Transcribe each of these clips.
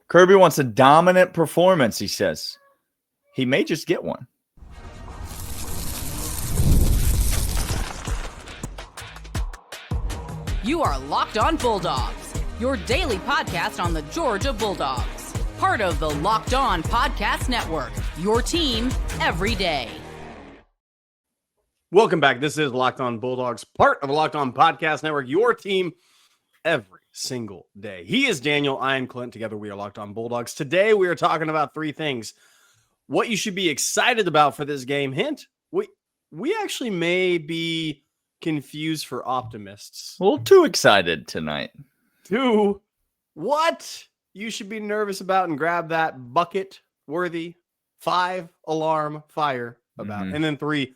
Kirby wants a dominant performance, he says. He may just get one. You are Locked On Bulldogs, your daily podcast on the Georgia Bulldogs. Part of the Locked On Podcast Network, your team every day. Welcome back. This is Locked On Bulldogs, part of the Locked On Podcast Network, your team every single day. He is Daniel. I am Clint. Together we are Locked On Bulldogs. Today we are talking about three things. What you should be excited about for this game. Hint, we actually may be confused for optimists. A little too excited tonight. 2, what you should be nervous about and grab that bucket-worthy 5-alarm fire about. And then 3,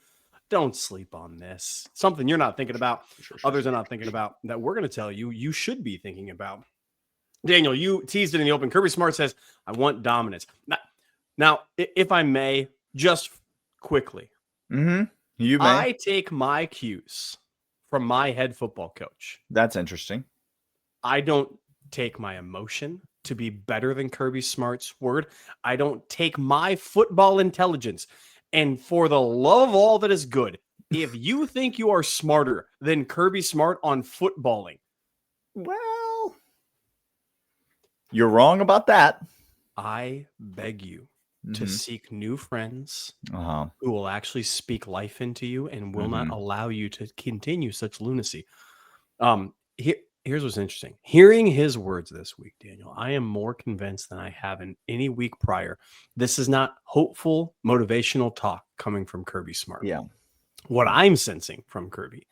don't sleep on this. Something you're not thinking about, others are not thinking about, that we're going to tell you you should be thinking about. Daniel, you teased it in the open. Kirby Smart says, I want dominance. Now, if I may, just quickly, You may. I take my cues from my head football coach. That's interesting. I don't take my emotion to be better than Kirby Smart's word. I don't take my football intelligence. And for the love of all that is good, if you think you are smarter than Kirby Smart on footballing, well, you're wrong about that. I beg you to seek new friends who will actually speak life into you and will not allow you to continue such lunacy. Here's what's interesting. Hearing his words this week, Daniel, I am more convinced than I have in any week prior. This is not hopeful, motivational talk coming from Kirby Smart. Yeah. What I'm sensing from Kirby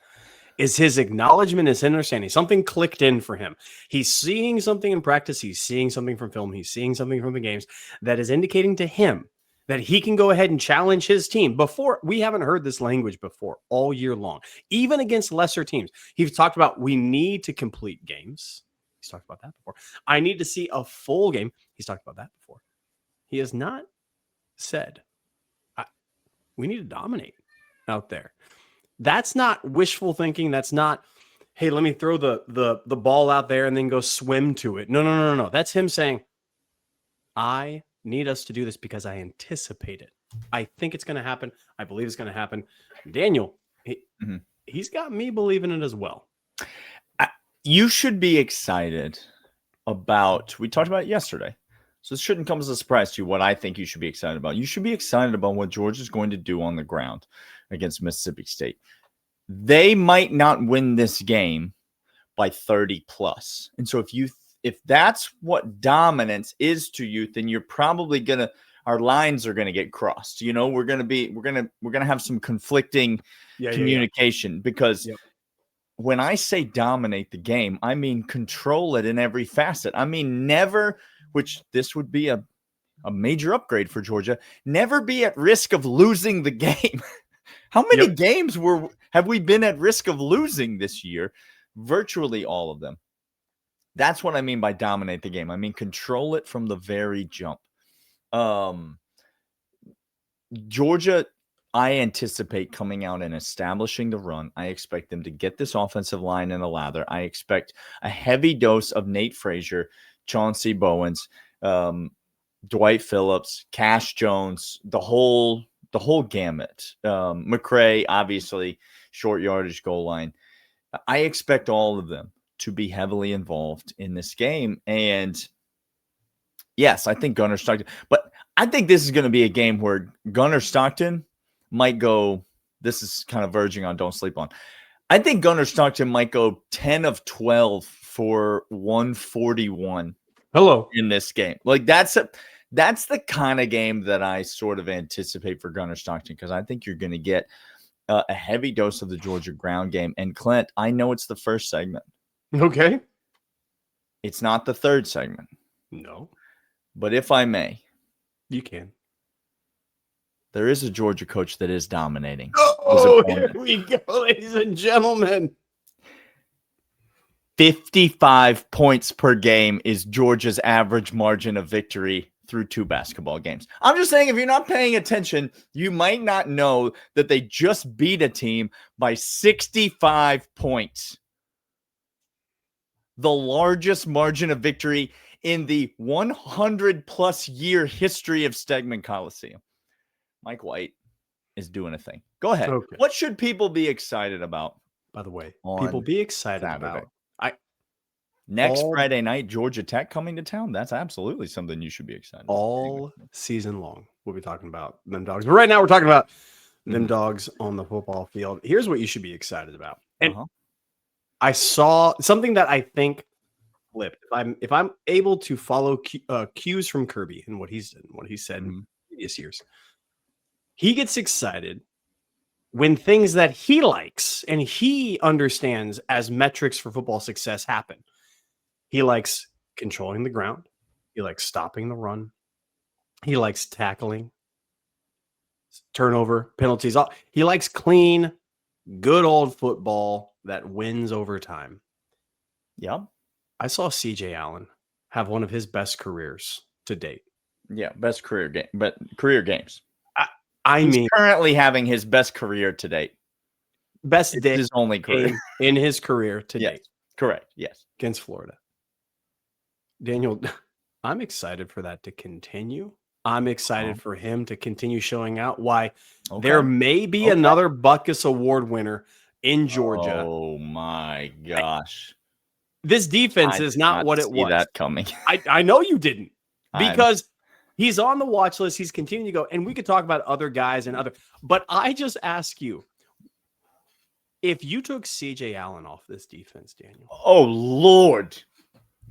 is his acknowledgement, his understanding. Something clicked in for him. He's seeing something in practice. He's seeing something from film. He's seeing something from the games that is indicating to him that he can go ahead and challenge his team. Before, we haven't heard this language before all year long, even against lesser teams. He's talked about we need to complete games. He's talked about that before. I need to see a full game. He's talked about that before. He has not said, we need to dominate out there. That's not wishful thinking. That's not, hey, let me throw the ball out there and then go swim to it. No. That's him saying, I need us to do this because I anticipate it. I think it's going to happen. I believe it's going to happen. Daniel, he's got me believing it as well. You should be excited about, we talked about it yesterday, so this shouldn't come as a surprise to you what I think you should be excited about. You should be excited about what Georgia's going to do on the ground against Mississippi State. They might not win this game by 30 plus. And so if that's what dominance is to you, then you're probably our lines are gonna get crossed. You know, we're gonna have some conflicting communication because when I say dominate the game, I mean control it in every facet. I mean never, which this would be a major upgrade for Georgia, never be at risk of losing the game. How many games have we been at risk of losing this year? Virtually all of them. That's what I mean by dominate the game. I mean control it from the very jump. Georgia, I anticipate coming out and establishing the run. I expect them to get this offensive line in the lather. I expect a heavy dose of Nate Frazier, Chauncey Bowens, Dwight Phillips, Cash Jones, the whole gamut. McCray, obviously, short yardage goal line. I expect all of them to be heavily involved in this game. And yes, I think Gunnar Stockton, but I think this is going to be a game where Gunnar Stockton might go, this is kind of verging on don't sleep on. I think Gunnar Stockton might go 10 of 12 for 141 in this game. Like that's the kind of game that I sort of anticipate for Gunnar Stockton, because I think you're going to get a heavy dose of the Georgia ground game. And Clint, I know it's the first segment. Okay. It's not the third segment. No. But if I may. You can. There is a Georgia coach that is dominating. Oh, here we go, ladies and gentlemen. 55 points per game is Georgia's average margin of victory through 2 basketball games. I'm just saying, if you're not paying attention, you might not know that they just beat a team by 65 points. The largest margin of victory in the 100+ year history of Stegman Coliseum. Mike White is doing a thing. Go ahead. Okay. What should people be excited about? By the way, on people be excited Saturday? about Next Friday night, Georgia Tech coming to town. That's absolutely something you should be excited about. all season long. We'll be talking about them dogs. But right now we're talking about them dogs on the football field. Here's what you should be excited about. And I saw something that I think flipped. If I'm able to follow cues from Kirby and what he's done, what he said in previous years, he gets excited when things that he likes and he understands as metrics for football success happen. He likes controlling the ground. He likes stopping the run. He likes tackling, turnover, penalties. He likes clean, good old football that wins over time. Yep. I saw CJ Allen have one of his best careers to date. Yeah, best career game, but career games. He's currently having his best career to date. Best day his only career in his career to date. Correct. Yes. Against Florida. Daniel, I'm excited for that to continue. I'm excited for him to continue showing out why there may be another Butkus Award winner in Georgia. Oh my gosh. This defense is not what it was. That coming. I know you didn't, because he's on the watch list. He's continuing to go, and we could talk about other guys and other, but I just ask you, if you took CJ Allen off this defense, Daniel. Oh Lord.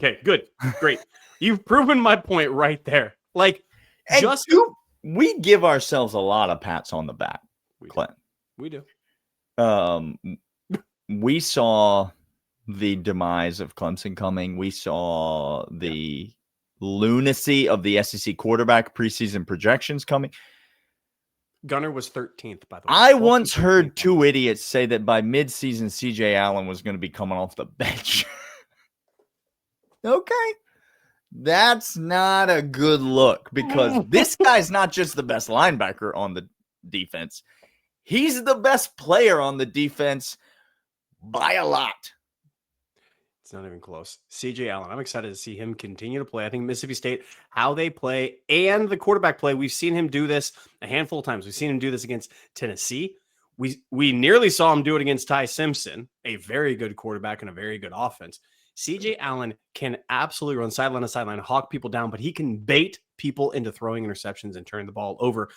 Okay, good. Great. You've proven my point right there. Like, and we give ourselves a lot of pats on the back, Clint. We do. We saw the demise of Clemson coming. We saw the lunacy of the SEC quarterback preseason projections coming. Gunner was 13th, by the way. I once heard two idiots say that by midseason, CJ Allen was going to be coming off the bench. Okay. That's not a good look, because this guy's not just the best linebacker on the defense. He's the best player on the defense by a lot. It's not even close. CJ Allen, I'm excited to see him continue to play. I think Mississippi State, how they play and the quarterback play, we've seen him do this a handful of times. We've seen him do this against Tennessee. We nearly saw him do it against Ty Simpson, a very good quarterback and a very good offense. CJ Allen can absolutely run sideline to sideline, hawk people down, but he can bait people into throwing interceptions and turn the ball over.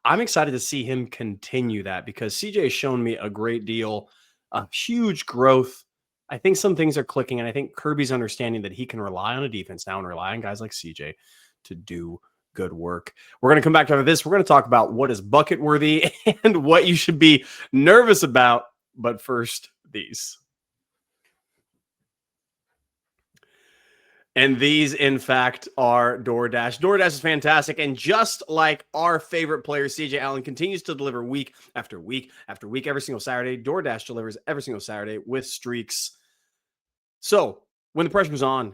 I'm excited to see him continue that, because CJ has shown me a great deal of huge growth. I think some things are clicking, and I think Kirby's understanding that he can rely on a defense now and rely on guys like CJ to do good work. We're going to come back to this. We're going to talk about what is bucket worthy and what you should be nervous about. But first, these. And these, in fact, are DoorDash. DoorDash is fantastic. And just like our favorite player, CJ Allen, continues to deliver week after week after week, every single Saturday. DoorDash delivers every single Saturday with streaks. So when the pressure was on,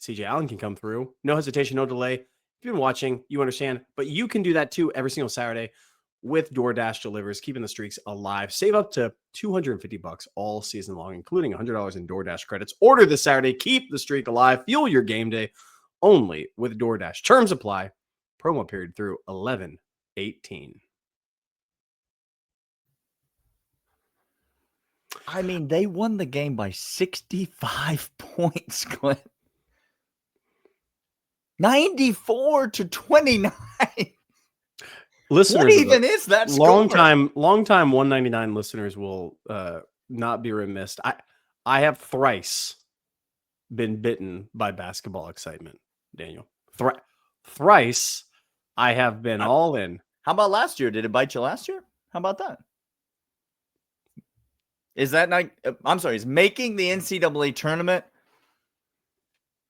CJ Allen can come through. No hesitation, no delay. If you've been watching, you understand. But you can do that too every single Saturday with DoorDash delivers, keeping the streaks alive. Save up to $250 all season long, including $100 in DoorDash credits. Order this Saturday. Keep the streak alive. Fuel your game day only with DoorDash. Terms apply. Promo period through 11/18. I mean, they won the game by 65 points, Clint. 94-29. Listeners, what even is that score? Long time 199 listeners will not be remiss. I have thrice been bitten by basketball excitement, Daniel. Thrice I have been all in. How about last year? Did it bite you last year? How about that? Is that not, I'm sorry, is making the NCAA tournament,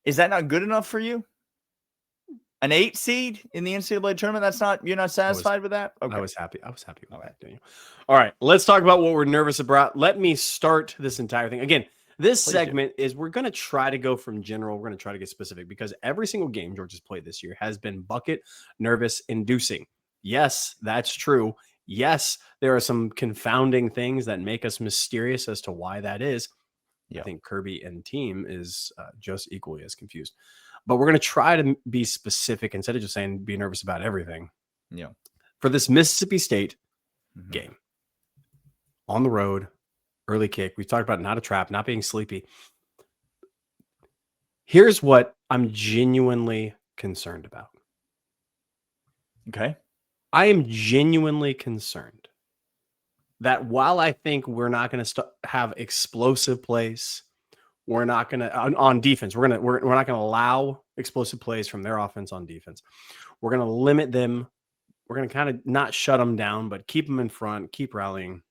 is that not good enough for you? An 8 seed in the NCAA tournament? That's not, you're not satisfied with that? Okay. I was happy with that, Daniel. All right, let's talk about what we're nervous about. Let me start this entire thing. Again, this segment is, we're going to try to go from general. We're going to try to get specific, because every single game Georgia's played this year has been bucket nervous inducing. Yes, that's true. Yes, there are some confounding things that make us mysterious as to why that is. I think Kirby and team is just equally as confused. But we're going to try to be specific instead of just saying be nervous about everything. Yeah. For this Mississippi State game, on the road, early kick. We talked about not a trap, not being sleepy. Here's what I'm genuinely concerned about. Okay. I am genuinely concerned that while I think we're not going to have explosive plays, we're not going to on defense. We're not going to allow explosive plays from their offense on defense. We're going to limit them. We're going to kind of not shut them down, but keep them in front, keep rallying.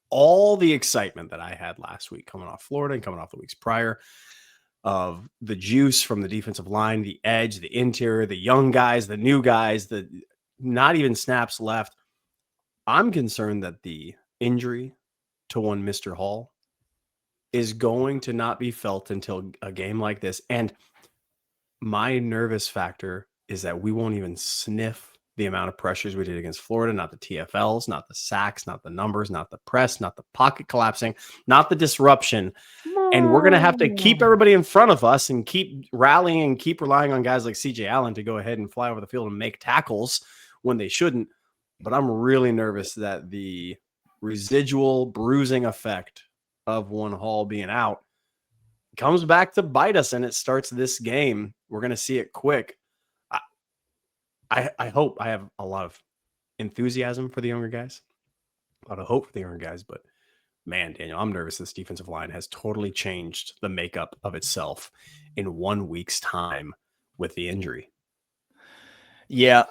All the excitement that I had last week coming off Florida and coming off the weeks prior of the juice from the defensive line, the edge, the interior, the young guys, the new guys, the not even snaps left. I'm concerned that the injury to one Mr. Hall is going to not be felt until a game like this. And my nervous factor is that we won't even sniff the amount of pressures we did against Florida, not the TFLs, not the sacks, not the numbers, not the press, not the pocket collapsing, not the disruption. And we're going to have to keep everybody in front of us and keep rallying and keep relying on guys like CJ Allen to go ahead and fly over the field and make tackles when they shouldn't. But I'm really nervous that the residual bruising effect of one Hall being out comes back to bite us, and it starts this game. We're going to see it quick. I hope. I have a lot of enthusiasm for the younger guys, a lot of hope for the younger guys, but man, Daniel, I'm nervous this defensive line has totally changed the makeup of itself in 1 week's time with the injury. Yeah.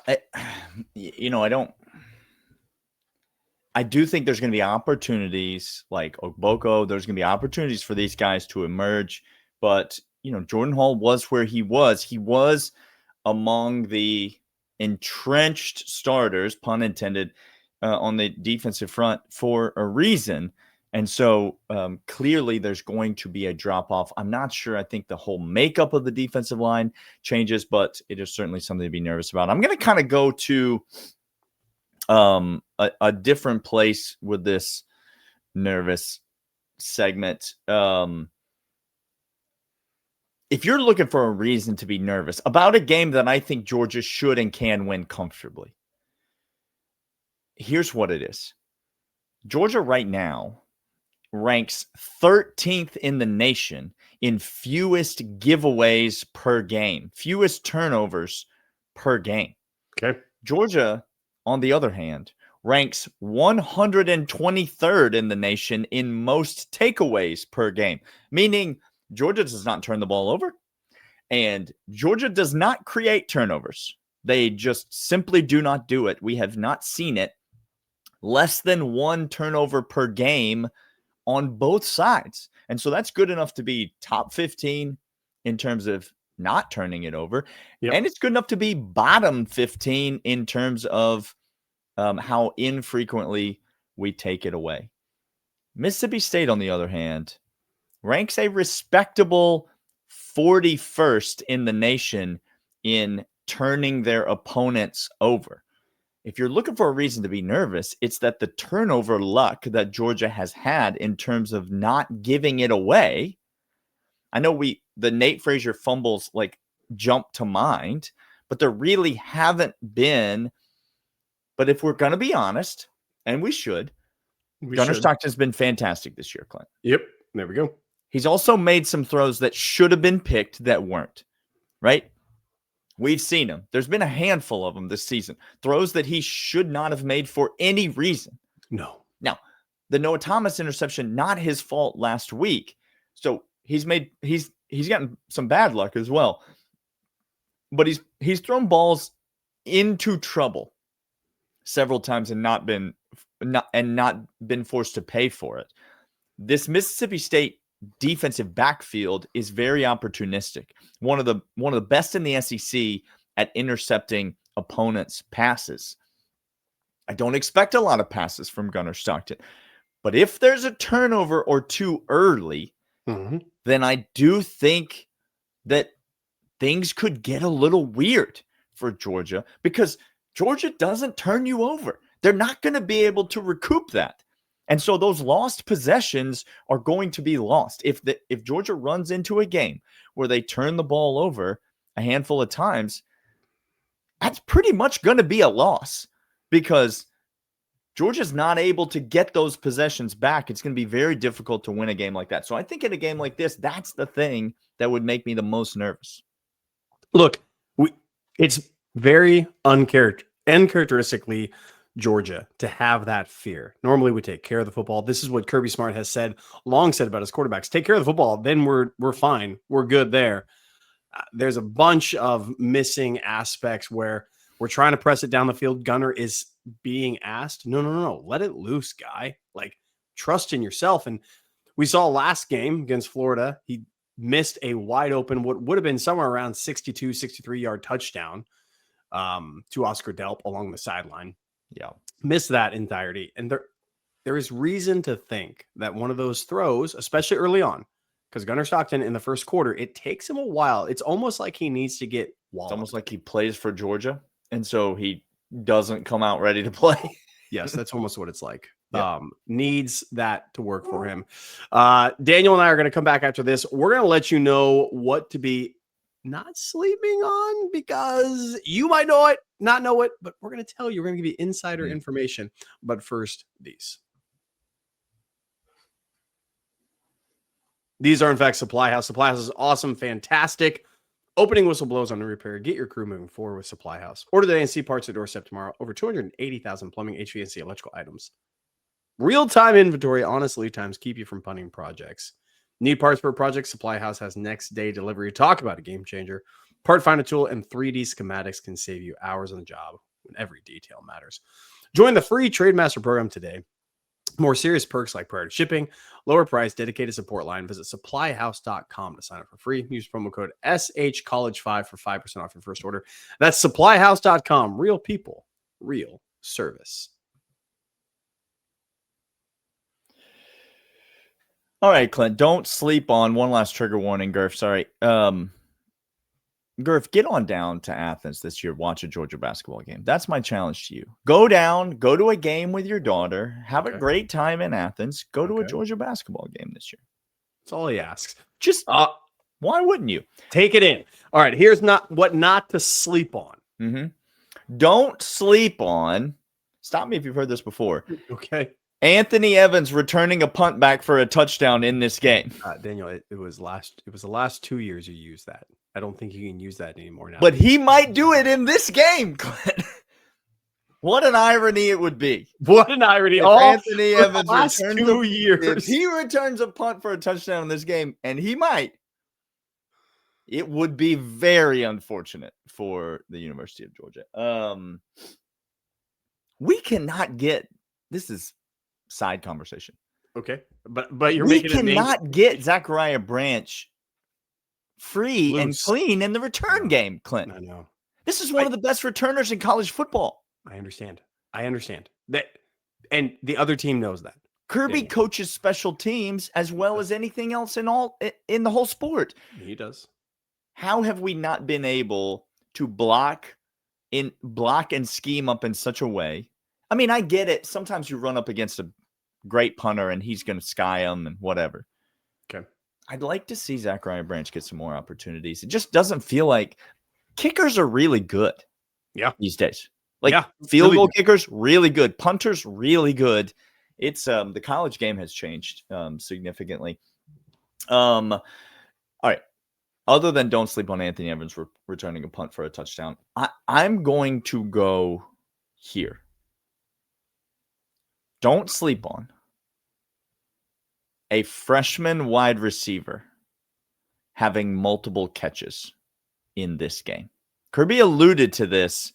I do think there's going to be opportunities like Ogboko. There's going to be opportunities for these guys to emerge. But, Jordan Hall was where he was. He was among the entrenched starters, pun intended, on the defensive front for a reason. And so clearly there's going to be a drop-off. I'm not sure. I think the whole makeup of the defensive line changes, but it is certainly something to be nervous about. I'm going to kind of go to a different place with this nervous segment. If you're looking for a reason to be nervous about a game that I think Georgia should and can win comfortably, here's what it is. Georgia right now ranks 13th in the nation in fewest giveaways per game, fewest turnovers per game. Okay. Georgia, on the other hand, ranks 123rd in the nation in most takeaways per game, meaning Georgia does not turn the ball over, and Georgia does not create turnovers. They just simply do not do it. We have not seen it. Less than one turnover per game on both sides. And so that's good enough to be top 15 in terms of not turning it over. Yep. And it's good enough to be bottom 15 in terms of how infrequently we take it away. Mississippi State, on the other hand, ranks a respectable 41st in the nation in turning their opponents over. If you're looking for a reason to be nervous, it's that the turnover luck that Georgia has had in terms of not giving it away. I know the Nate Frazier fumbles jump to mind, but there really haven't been. But if we're going to be honest, and we should, Gunnar Stockton's been fantastic this year, Clint. Yep. There we go. He's also made some throws that should have been picked that weren't, right? We've seen him. There's been a handful of them this season. Throws that he should not have made for any reason. No. Now, the Noah Thomas interception, not his fault last week. So he's gotten some bad luck as well. But he's thrown balls into trouble several times and not been forced to pay for it. This Mississippi State defensive backfield is very opportunistic. One of the best in the SEC at intercepting opponents' passes. I don't expect a lot of passes from Gunnar Stockton, but if there's a turnover or two early, then I do think that things could get a little weird for Georgia because Georgia doesn't turn you over. They're not going to be able to recoup that. And so those lost possessions are going to be lost. If Georgia runs into a game where they turn the ball over a handful of times, that's pretty much going to be a loss because Georgia's not able to get those possessions back. It's going to be very difficult to win a game like that. So I think in a game like this, that's the thing that would make me the most nervous. Look, it's very uncharacteristically Georgia to have that fear. Normally we take care of the football. This is what Kirby Smart has long said about his quarterbacks. Take care of the football, then we're fine. We're good there. There's a bunch of missing aspects where we're trying to press it down the field. Gunner is being asked, no, let it loose, guy. Like, trust in yourself. And we saw last game against Florida, he missed a wide open, what would have been somewhere around 62, 63-yard touchdown to Oscar Delp along the sideline. Yeah. Missed that entirety. And there is reason to think that one of those throws, especially early on, because Gunnar Stockton in the first quarter, it takes him a while. It's almost like he needs to get walled. It's almost like he plays for Georgia, and so he doesn't come out ready to play. Yes, that's almost what it's like. Yeah. Needs that to work for him. Daniel and I are going to come back after this. We're going to let you know what to be not sleeping on, because you might know it, not know it, but we're going to tell you. We're going to give you insider information. But first, these. These are, in fact, Supply House. Supply House is awesome, fantastic. Opening whistle blows on the repair. Get your crew moving forward with Supply House. Order today and see parts at doorstep tomorrow. Over 280,000 plumbing, HVAC, electrical items. Real-time inventory, honest lead times keep you from punting projects. Need parts for a project? Supply House has next-day delivery. Talk about a game changer. Part finder tool and 3D schematics can save you hours on the job when every detail matters. Join the free Trademaster program today. More serious perks like priority shipping, lower price, dedicated support line. Visit supplyhouse.com to sign up for free. Use promo code SHCollege5 for 5% off your first order. That's supplyhouse.com. Real people, real service. All right, Clint, don't sleep on one last trigger warning, Gurf. Sorry. Gurf, get on down to Athens this year. Watch a Georgia basketball game. That's my challenge to you. Go down, go to a game with your daughter, have a great time in Athens, go to a Georgia basketball game this year. That's all he asks. Just why wouldn't you? Take it in. All right, here's what not to sleep on. Mm-hmm. Don't sleep on. Stop me if you've heard this before. Okay. Anthony Evans returning a punt back for a touchdown in this game. Daniel, it was the last 2 years you used that. I don't think you can use that anymore now. But he might do it in this game, Clint. What an irony it would be. What an irony. Anthony Evans last 2 years. If he returns a punt for a touchdown in this game, and he might, it would be very unfortunate for the University of Georgia. We cannot get, this is side conversation. Okay. But you're making it. We cannot get Zachariah Branch free loose and clean in the return game, Clint. I know. This is one of the best returners in college football. I understand that, and the other team knows that. Kirby coaches special teams as well as anything else in the whole sport. He does. How have we not been able to block and scheme up in such a way? I mean, I get it. Sometimes you run up against a great punter and he's going to sky them and whatever. Okay. I'd like to see Zachariah Branch get some more opportunities. It just doesn't feel like kickers are really good. Yeah. These days. Field really goal good. kickers, really good. Punters, really good. It's the college game has changed significantly. All right. Other than don't sleep on Anthony Evans returning a punt for a touchdown, I'm going to go here. Don't sleep on a freshman wide receiver having multiple catches in this game. Kirby alluded to this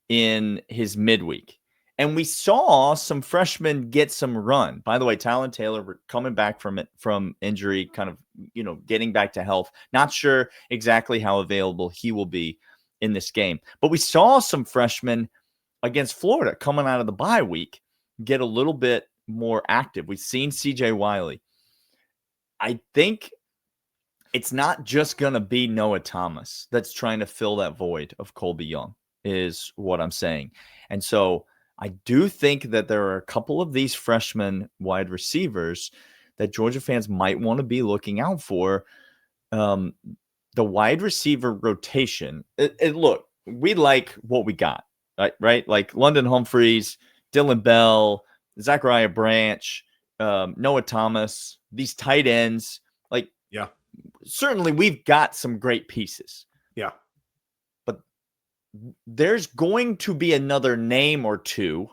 in his midweek, and we saw some freshmen get some run. By the way, Talon Taylor coming back from injury, kind of, getting back to health. Not sure exactly how available he will be in this game, but we saw some freshmen against Florida coming out of the bye week get a little bit more active. We've seen CJ Wiley. I think it's not just going to be Noah Thomas that's trying to fill that void of Colby Young, is what I'm saying. And so I do think that there are a couple of these freshman wide receivers that Georgia fans might want to be looking out for. The wide receiver rotation. Look, we like what we got, right? Like London Humphreys, Dylan Bell, Zachariah Branch, Noah Thomas, these tight ends. Like, yeah, certainly we've got some great pieces. Yeah. But there's going to be another name or two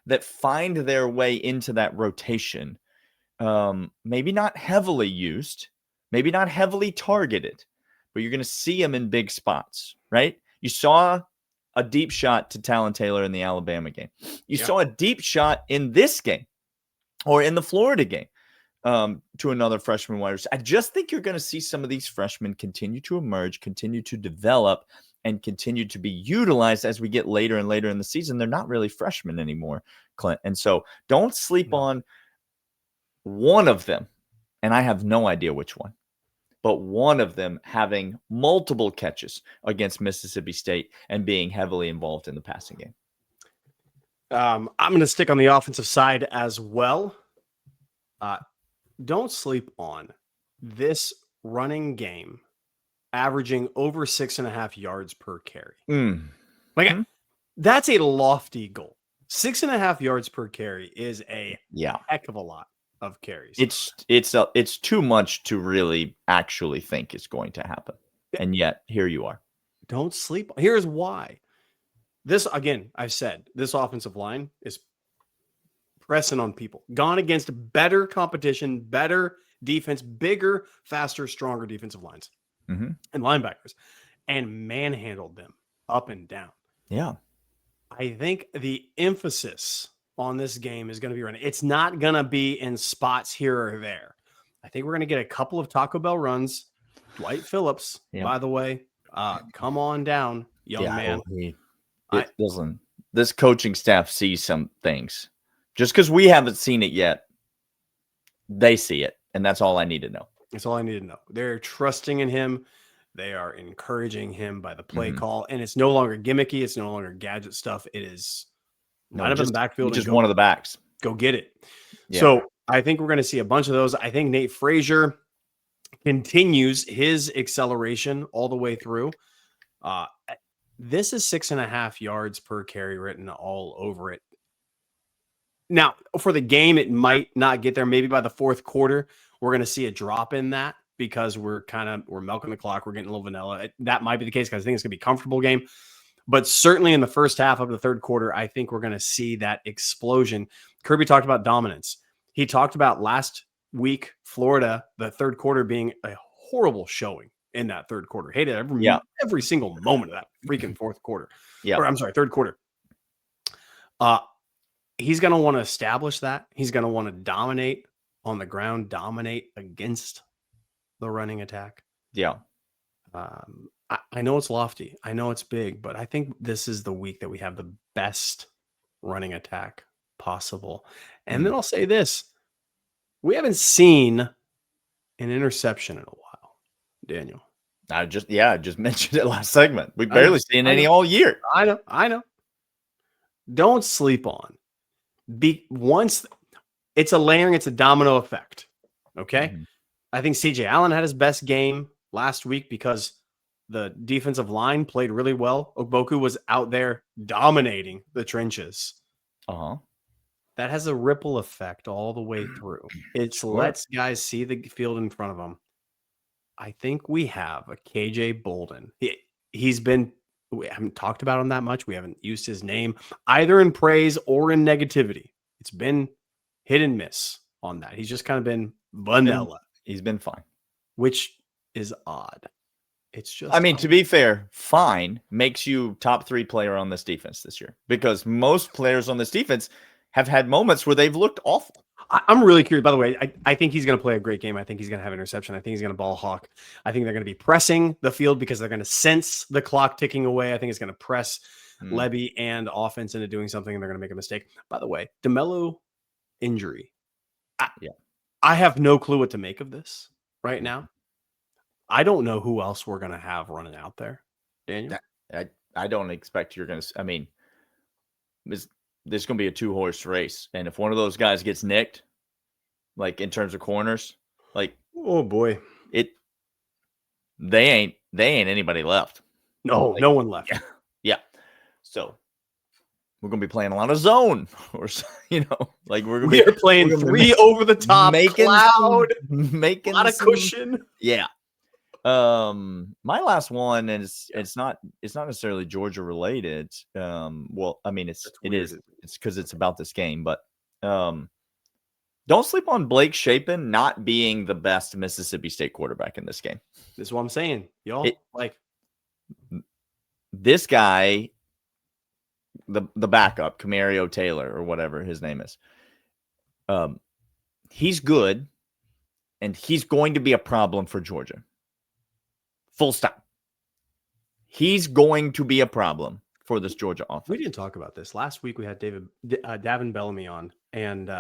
that find their way into that rotation. Maybe not heavily used, maybe not heavily targeted, but you're going to see them in big spots, right? You saw a deep shot to Talon Taylor in the Alabama game. You saw a deep shot in this game or in the Florida game to another freshman wide receiver. I just think you're going to see some of these freshmen continue to emerge, continue to develop, and continue to be utilized as we get later and later in the season. They're not really freshmen anymore, Clint. And so don't sleep on one of them, and I have no idea which one, but one of them having multiple catches against Mississippi State and being heavily involved in the passing game. I'm going to stick on the offensive side as well. Don't sleep on this running game averaging over 6.5 yards per carry. That's a lofty goal. 6.5 yards per carry is a heck of a lot of carries. It's too much to really actually think is going to happen. And yet here you are. Don't sleep. Here's why. This, again, I've said this offensive line is pressing on people. Gone against better competition, better defense, bigger, faster, stronger defensive lines and linebackers, and manhandled them up and down. Yeah. I think the emphasis on this game is going to be running. It's not going to be in spots here or there. I think we're going to get a couple of Taco Bell runs. Dwight Phillips, by the way, come on down, young man. Listen, this coaching staff sees some things. Just because we haven't seen it yet, they see it. And that's all I need to know. That's all I need to know. They're trusting in him. They are encouraging him by the play call. And it's no longer gimmicky. It's no longer gadget stuff. It is line up in the backfield. Just one of the backs. Go get it. Yeah. So I think we're going to see a bunch of those. I think Nate Frazier continues his acceleration all the way through. This is 6.5 yards per carry written all over it. Now, for the game, it might not get there. Maybe by the fourth quarter, we're going to see a drop in that because we're milking the clock. We're getting a little vanilla. That might be the case because I think it's going to be a comfortable game. But certainly in the first half of the third quarter, I think we're going to see that explosion. Kirby talked about dominance. He talked about last week, Florida, the third quarter being a horrible showing in that third quarter. Hated every single moment of that freaking fourth quarter. Third quarter. He's going to want to establish that. He's going to want to dominate on the ground, dominate against the running attack. Yeah. I know it's lofty. I know it's big, but I think this is the week that we have the best running attack possible. And then I'll say this. We haven't seen an interception in a while, Daniel. I just mentioned it last segment. We've barely seen any all year. I know. Don't sleep on. Once it's a layering, it's a domino effect. Okay. I think CJ Allen had his best game last week because the defensive line played really well. Ogboku was out there dominating the trenches. That has a ripple effect all the way through. It lets guys see the field in front of them. I think we have a KJ Bolden. We haven't talked about him that much. We haven't used his name either in praise or in negativity. It's been hit and miss on that. He's just kind of been vanilla. He's been fine, which is odd. It's just, to be fair, fine makes you top 3 player on this defense this year because most players on this defense have had moments where they've looked awful. I'm really curious. By the way, I think he's going to play a great game. I think he's going to have an interception. I think he's going to ball hawk. I think they're going to be pressing the field because they're going to sense the clock ticking away. I think it's going to press Lebby and offense into doing something, and they're going to make a mistake. By the way, DeMello injury. I have no clue what to make of this right now. I don't know who else we're going to have running out there, Daniel. I don't expect you're going to. this is going to be a 2-horse race. And if one of those guys gets nicked, like in terms of corners, like, oh boy, they ain't anybody left. No, like, no one left. Yeah. So we're going to be playing a lot of zone, or like we are playing 3 over the top, making a lot of cushion. Yeah. My last one is it's not necessarily Georgia related. Well, I mean it's because it's about this game, but don't sleep on Blake Shapen not being the best Mississippi State quarterback in this game. This is what I'm saying, y'all. This guy, the backup, Camario Taylor or whatever his name is, he's good, and he's going to be a problem for Georgia. Full stop. He's going to be a problem for this Georgia offense. We didn't talk about this. Last week we had Davin Bellamy on, and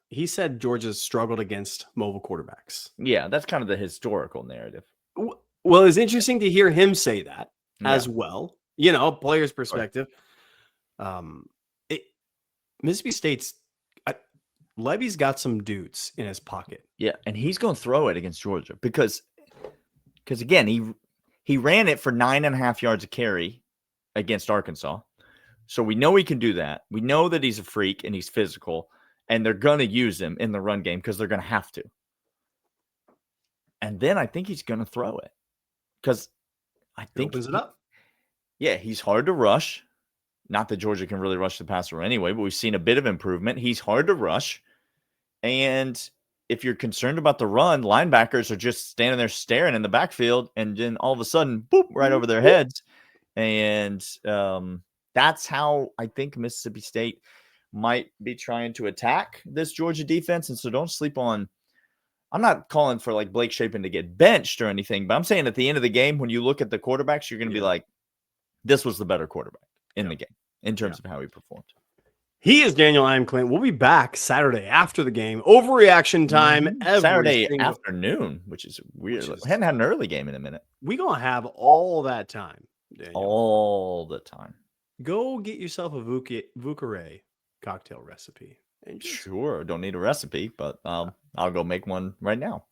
he said Georgia's struggled against mobile quarterbacks. Yeah, that's kind of the historical narrative. Well, it's interesting to hear him say that as well. Player's perspective. Mississippi State's Levy's got some dudes in his pocket. Yeah, and he's going to throw it against Georgia because again, he ran it for 9.5 yards a carry against Arkansas. So we know he can do that. We know that he's a freak and he's physical, and they're going to use him in the run game because they're going to have to. And then I think he's going to throw it because I think opens it up. Yeah, he's hard to rush. Not that Georgia can really rush the passer anyway, but we've seen a bit of improvement. He's hard to rush. And if you're concerned about the run, linebackers are just standing there staring in the backfield, and then all of a sudden, boop, right over their heads. And that's how I think Mississippi State might be trying to attack this Georgia defense. And so don't sleep on – I'm not calling for like Blake Shapen to get benched or anything, but I'm saying at the end of the game, when you look at the quarterbacks, you're going to be like, this was the better quarterback in the game in terms of how he performed. He is Daniel. I'm Clint. We'll be back Saturday after the game. Overreaction time. Saturday afternoon, which is weird. We hadn't had an early game in a minute. We're going to have all that time, Daniel. All the time. Go get yourself a Vucare cocktail recipe. Sure. Don't need a recipe, but I'll go make one right now.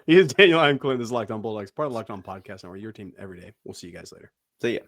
He is Daniel. I'm Clint. This is Locked On Bulldogs, part of the Locked On Podcast Network. Your team every day. We'll see you guys later. See ya.